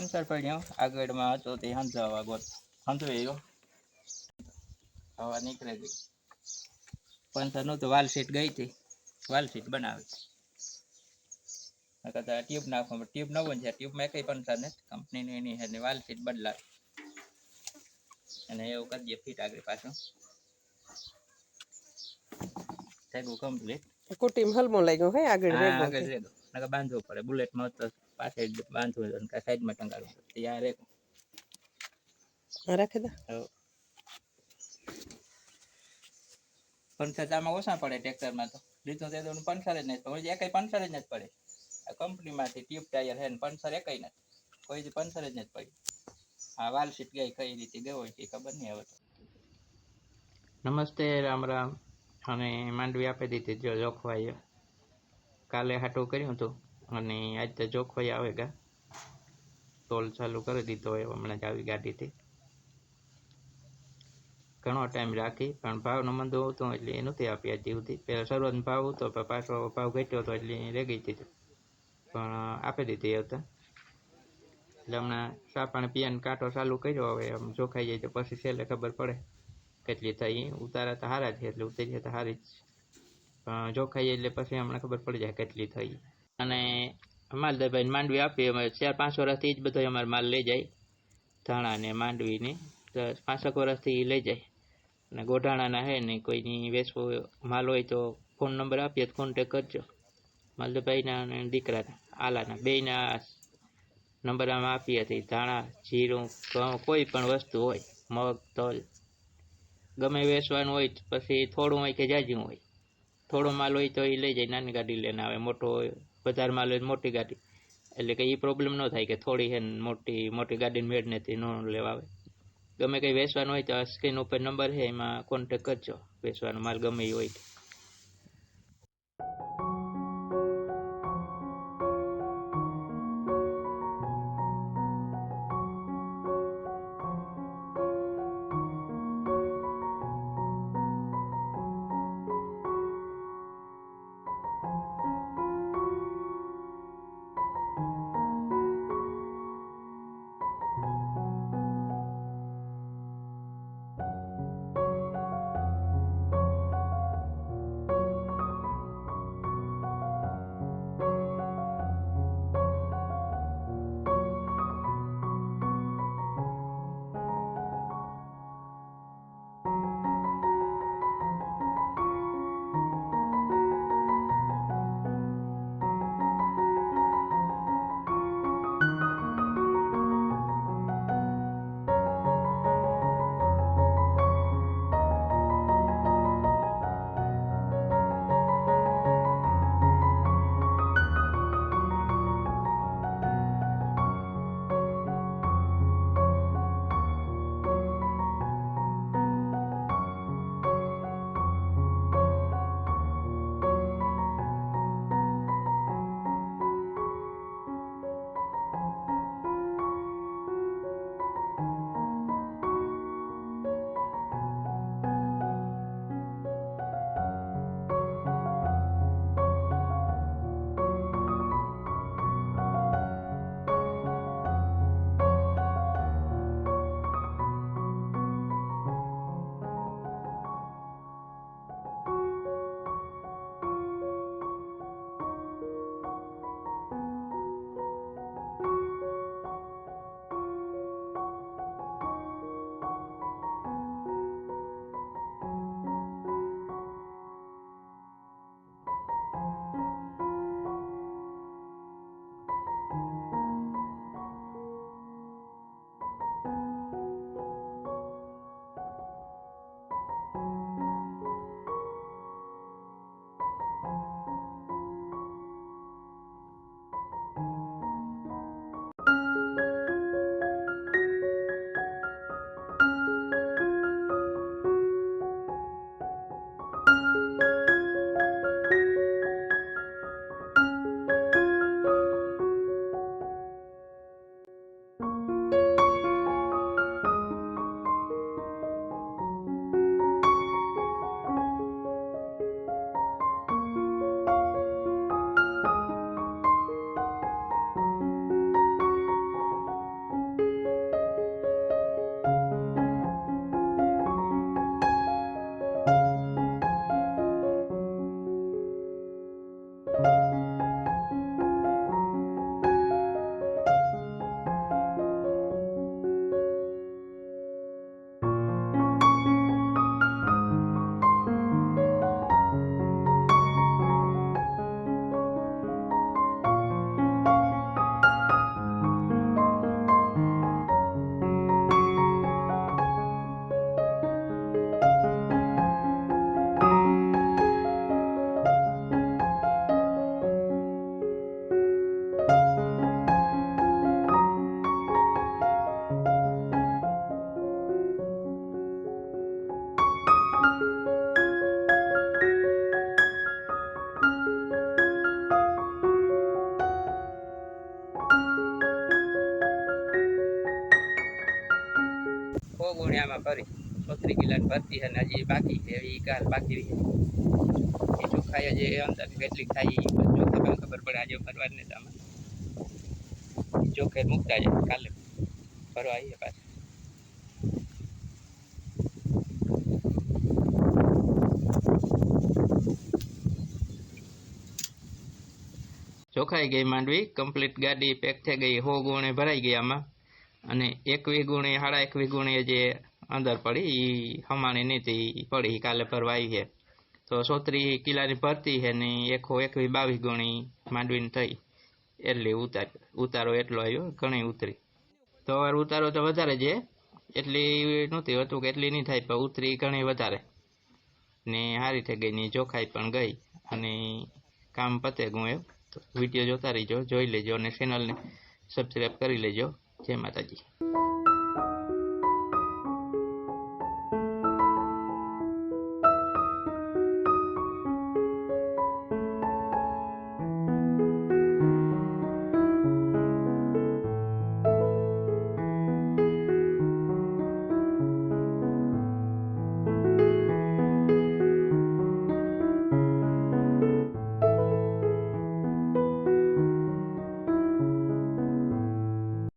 puncture પડ્યો આગળમાં હતો તે સમજાવવા ગોત સમજાવ્યો હવા નીકળે ગઈ પંચર નહોતું વાલ સીટ ગઈ હતી વાલ સીટ બનાવી કદાચ ટ્યુબ નાખવા ટ્યુબ નવો છે ટ્યુબમાં કઈ પંચર ને કંપનીની એની છે વાલ સીટ બદલાવી અને એવું કરી દઈએ ફીટ આગળ પાછું થઈ કમ્પ્લીટ કુટીમ હલમો લાગ્યો હે આગળ રેગો આગળ રેગો નકર બાંધવું પડે બુલેટમાં તો પાછળ બાંધવું કે સાઈડમાં ટંગાડવું પડે ત્યાં રેગો રાખી દે પંચર આમાં ઓછા પડે ટ્રેક્ટરમાં તો લીધું તે પંચર જ નહીં પડે એકઈ પંચર જ નથી પડે આ કંપનીમાંથી ટ્યુબ ટાયર છે ને પંચર એકઈ નથી કોઈ પંચર જ નથી પડી આ વાલ સીટ ગઈ કઈ રીતે ગયો હોય એ ખબર નહીં હવે તો નમસ્તે રામ રામ અને માંડવી આપી દીધી જો જોખવાઈ કાલે હાટું કર્યું હતું અને આજ તો જોખવાઈ આવે ગા ટોલ ચાલુ કરી દીધો હોય હમણાં જ આવી ગાડીથી ઘણો ટાઈમ રાખી પણ ભાવનો મંદો હતો એટલે એ નહોતી આપી હજી સુધી પહેલાં શરૂઆતનો ભાવ હતો પણ પાછો ભાવ ઘટ્યો હતો એટલે રેગી હતી પણ આપી દીધી હતા એટલે હમણાં ચા પાણી પીવાનો કાંટો ચાલુ કર્યો હવે આમ જોખાઈ જાય તો પછી છેલ્લે ખબર પડે કેટલી થઈ ઉતારા તો સારા છે એટલે ઉતરીએ તો સારી જ પણ જોખાઈ એટલે પછી હમણાં ખબર પડી જાય કેટલી થઈ અને માલદારભાઈને માંડવી આપી અમે 4-5 વર્ષથી જ બધો અમારે માલ લઈ જાય ધાણા ને માંડવીને 5 વર્ષથી લઈ જાય અને ગોઢાણાના હે ને કોઈની વેચવો માલ હોય તો ફોન નંબર આપીએ તો કોન્ટેક કરજો માલદારભાઈના અને દીકરાના આલાના બેયના નંબર આમાં આપી હતી ધાણા જીરું ઘઉં કોઈ પણ વસ્તુ હોય મગ તલ ગમે વેચવાનું હોય પછી થોડું હોય કે જાજું હોય થોડો માલ હોય તો એ લઈ જાય નાની ગાડી લઈને આવે મોટો હોય વધારે માલ હોય મોટી ગાડી એટલે કે એ પ્રોબ્લેમ ન થાય કે થોડી હે મોટી ગાડીને મેળ નથી ન લેવા આવે ગમે કંઈ વેચવાનું હોય તો સ્ક્રીન ઉપર નંબર છે એમાં કોન્ટેક કરજો વેચવાનો માલ ગમે એ હોય 100 ગુણે આમાં ભરી 30 કિલાની ભરતી છે ને હજી બાકી છે એવી કાલ બાકી રહી એ ચોખાઈ જે અંદર કેટલીક થાય એ ચોખા ખબર પડે આજે ભરવા જ નહીં આમાં ચોખે મૂકતા જાય કાલે ભરવા આવીએ પાછા ચોખાઈ ગઈ માંડવી કમ્પ્લીટ ગાડી પેક થઈ ગઈ 100 ગુણે ભરાઈ ગઈ આમાં અને 21 ગુણે 21.5 ગુણે જે અંદર પડી એ હમાણી નહીં પડી કાલે ભરવા આવી છે તો 30 કિલાની ભરતી છે ને 121 ગુણી માંડવીની થઈ એટલે ઉતારો એટલો આવ્યો ઘણી ઉતરી તો હવે ઉતારો તો વધારે છે એટલી નહોતી હતું કે એટલી નહીં થાય પણ ઉતરી ઘણી વધારે ને સારી થઈ ગઈ ને ચોખાઈ પણ ગઈ અને કામ પતે ગું એમ તો વિડીયો જોતા રહીજો જોઈ લેજો અને ચેનલને સબસ્ક્રાઈબ કરી લેજો જય માતાજી